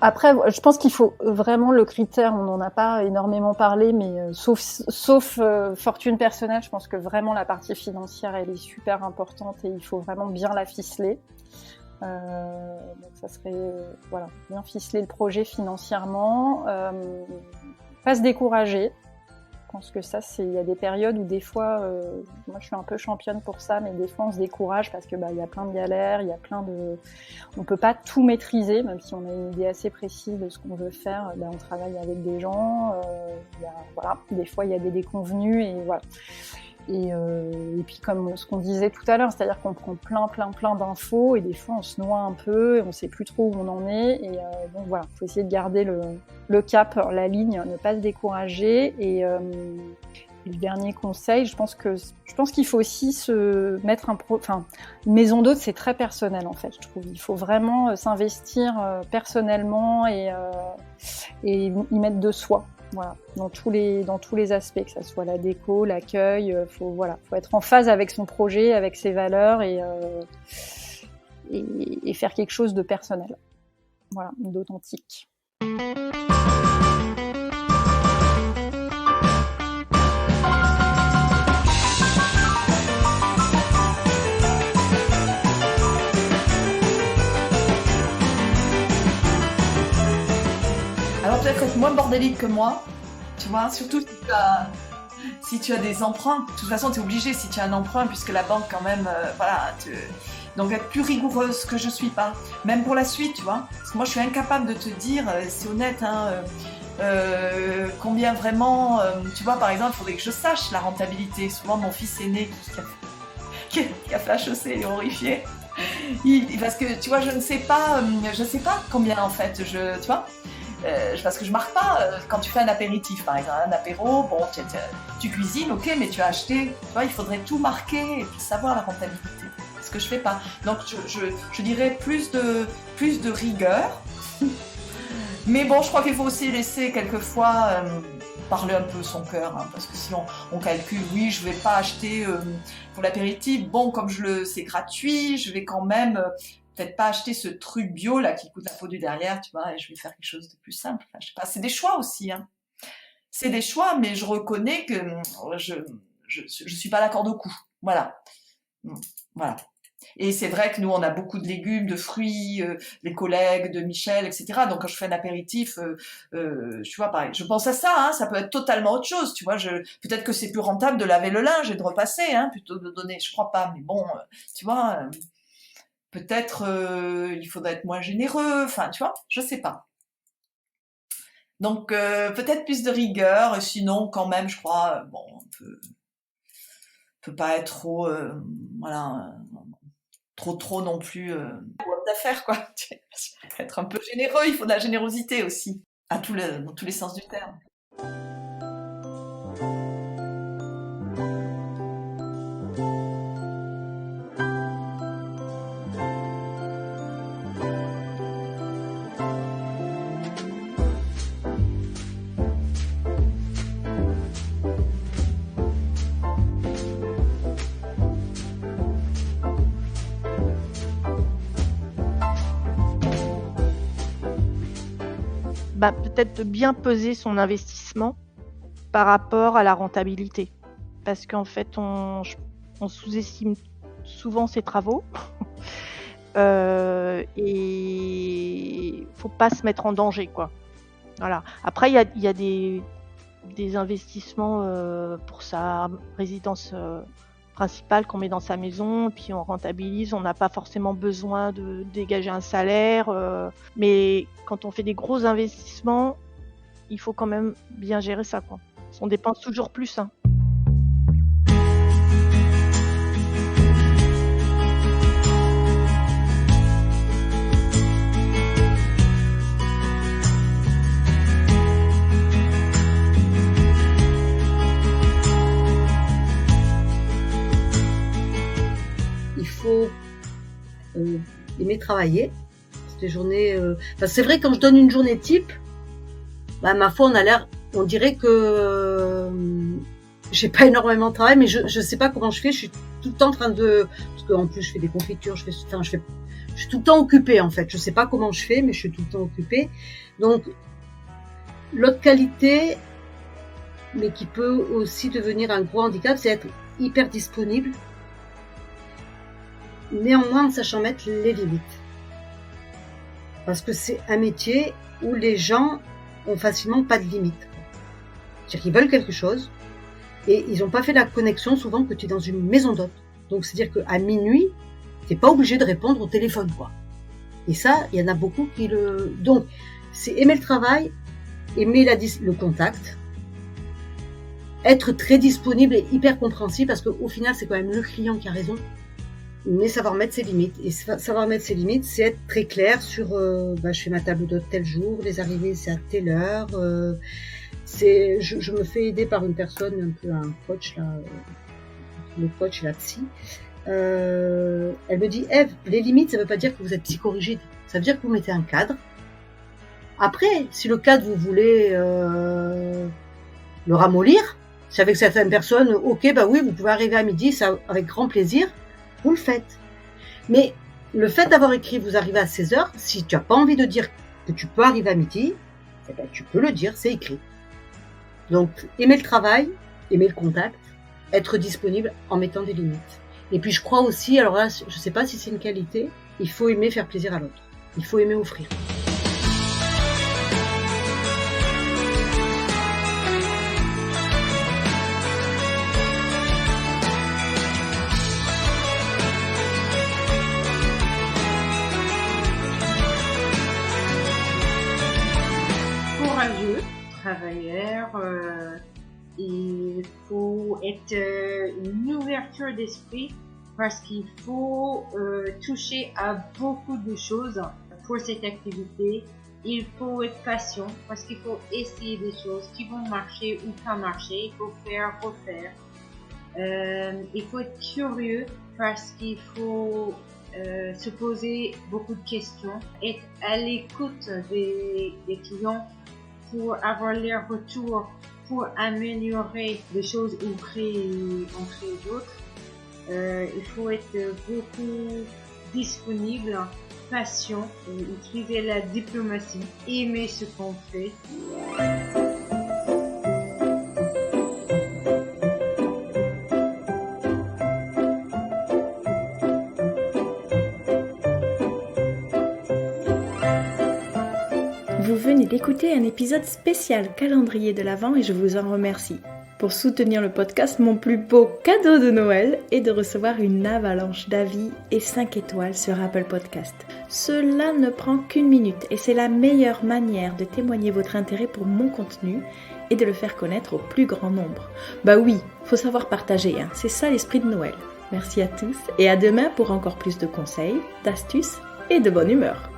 Après, je pense qu'il faut vraiment le critère, on n'en a pas énormément parlé, mais sauf fortune personnelle, je pense que vraiment la partie financière, elle est super importante et il faut vraiment bien la ficeler. Donc ça serait voilà, bien ficeler le projet financièrement, pas se décourager. Je pense que ça, il y a des périodes où des fois, moi je suis un peu championne pour ça, mais des fois on se décourage parce que il y a plein de galères, il y a on peut pas tout maîtriser, même si on a une idée assez précise de ce qu'on veut faire. On travaille avec des gens, voilà, des fois il y a des déconvenus et voilà. Et puis comme ce qu'on disait tout à l'heure, c'est-à-dire qu'on prend plein d'infos et des fois on se noie un peu et on sait plus trop où on en est. Et donc voilà, faut essayer de garder le cap, la ligne, ne pas se décourager. Et le dernier conseil, je pense qu'il faut aussi se mettre une maison d'hôte, c'est très personnel en fait. Je trouve il faut vraiment s'investir personnellement et y mettre de soi. Voilà, dans tous les aspects, que ça soit la déco, l'accueil, faut être en phase avec son projet, avec ses valeurs et faire quelque chose de personnel. Voilà, d'authentique. Alors peut-être être moins bordélique que moi, tu vois, surtout si tu as des emprunts. De toute façon, tu es obligé si tu as un emprunt, puisque la banque quand même, donc être plus rigoureuse que je suis pas. Même pour la suite, tu vois. Parce que moi, je suis incapable de te dire, c'est honnête, combien vraiment, tu vois, par exemple, il faudrait que je sache la rentabilité. Souvent, mon fils aîné qui a fait HEC, il est horrifié. Parce que, tu vois, je sais pas combien en fait, tu vois. Parce que je marque pas quand tu fais un apéritif, par exemple, un apéro, bon, tu cuisines, ok, mais tu as acheté, tu vois, il faudrait tout marquer et puis savoir la rentabilité. Ce que je fais pas. Donc je dirais plus de rigueur. Mais bon, je crois qu'il faut aussi laisser quelquefois parler un peu son cœur, parce que si on calcule, oui, je vais pas acheter pour l'apéritif, bon, comme c'est gratuit, je vais quand même peut-être pas acheter ce truc bio là qui coûte la peau du derrière, tu vois, et je vais faire quelque chose de plus simple. Enfin, je sais pas, c'est des choix aussi, C'est des choix, mais je reconnais que je suis pas la corde au cou. Voilà. Voilà. Et c'est vrai que nous, on a beaucoup de légumes, de fruits, les collègues de Michel, etc. Donc, quand je fais un apéritif, tu vois, pareil, je pense à ça, ça peut être totalement autre chose, tu vois. Peut-être que c'est plus rentable de laver le linge et de repasser, plutôt que de donner, je crois pas, mais bon, tu vois, peut-être il faudrait être moins généreux, enfin, tu vois, je sais pas. Donc, peut-être plus de rigueur, et sinon, quand même, je crois, bon, on peut pas être trop, voilà, trop non plus d'affaires, quoi. Être un peu généreux, il faut de la générosité aussi, dans tous les sens du terme. Peut-être de bien peser son investissement par rapport à la rentabilité. Parce qu'en fait, on sous-estime souvent ses travaux. Et faut pas se mettre en danger, quoi. Voilà. Après, il y a des investissements pour sa résidence principale qu'on met dans sa maison, puis on rentabilise, on n'a pas forcément besoin de dégager un salaire, mais quand on fait des gros investissements, il faut quand même bien gérer ça, quoi. On dépense toujours plus, Il faut aimer travailler. Des journées. C'est vrai, quand je donne une journée type, ma foi, on dirait que j'ai pas énormément de travail, mais je sais pas comment je fais. Je suis tout le temps en train parce qu'en plus je fais des confitures, je je suis tout le temps occupée en fait. Je sais pas comment je fais, mais je suis tout le temps occupée. Donc, l'autre qualité, mais qui peut aussi devenir un gros handicap, c'est être hyper disponible, néanmoins en sachant mettre les limites. Parce que c'est un métier où les gens ont facilement pas de limites. C'est-à-dire qu'ils veulent quelque chose et ils n'ont pas fait la connexion souvent que tu es dans une maison d'hôte. Donc c'est-à-dire qu'à minuit, t'es pas obligé de répondre au téléphone, quoi. Et ça, il y en a beaucoup qui le... Donc, c'est aimer le travail, aimer le contact, être très disponible et hyper compréhensible parce qu'au final, c'est quand même le client qui a raison. Mais savoir mettre ses limites. Et savoir mettre ses limites, c'est être très clair sur je fais ma table d'hôte tel jour, les arrivées c'est à telle heure. Je me fais aider par une personne, un peu un coach là, le coach, la psy. Elle me dit, Ève, les limites, ça veut pas dire que vous êtes psychorigide. Ça veut dire que vous mettez un cadre. Après, si le cadre vous voulez le ramollir, si avec certaines personnes, ok, bah oui, vous pouvez arriver à midi, ça avec grand plaisir. Vous le faites. Mais le fait d'avoir écrit vous arrivez à 16h, si tu n'as pas envie de dire que tu peux arriver à midi, eh ben, tu peux le dire, c'est écrit. Donc, aimer le travail, aimer le contact, être disponible en mettant des limites. Et puis je crois aussi, alors là, je ne sais pas si c'est une qualité, il faut aimer faire plaisir à l'autre. Il faut aimer offrir. Travailleur, il faut être une ouverture d'esprit parce qu'il faut toucher à beaucoup de choses pour cette activité. Il faut être patient parce qu'il faut essayer des choses qui vont marcher ou pas marcher. Il faut faire, refaire. Il faut être curieux parce qu'il faut se poser beaucoup de questions, être à l'écoute des clients pour avoir leur retour, pour améliorer les choses ou créer d'autres. Il faut être beaucoup disponible, patient, utiliser la diplomatie, aimer ce qu'on fait. Vous venez d'écouter un épisode spécial calendrier de l'Avent et je vous en remercie. Pour soutenir le podcast, mon plus beau cadeau de Noël est de recevoir une avalanche d'avis et 5 étoiles sur Apple Podcast. Cela ne prend qu'une minute et c'est la meilleure manière de témoigner votre intérêt pour mon contenu et de le faire connaître au plus grand nombre. Bah oui, faut savoir partager, hein, c'est ça l'esprit de Noël. Merci à tous et à demain pour encore plus de conseils, d'astuces et de bonne humeur.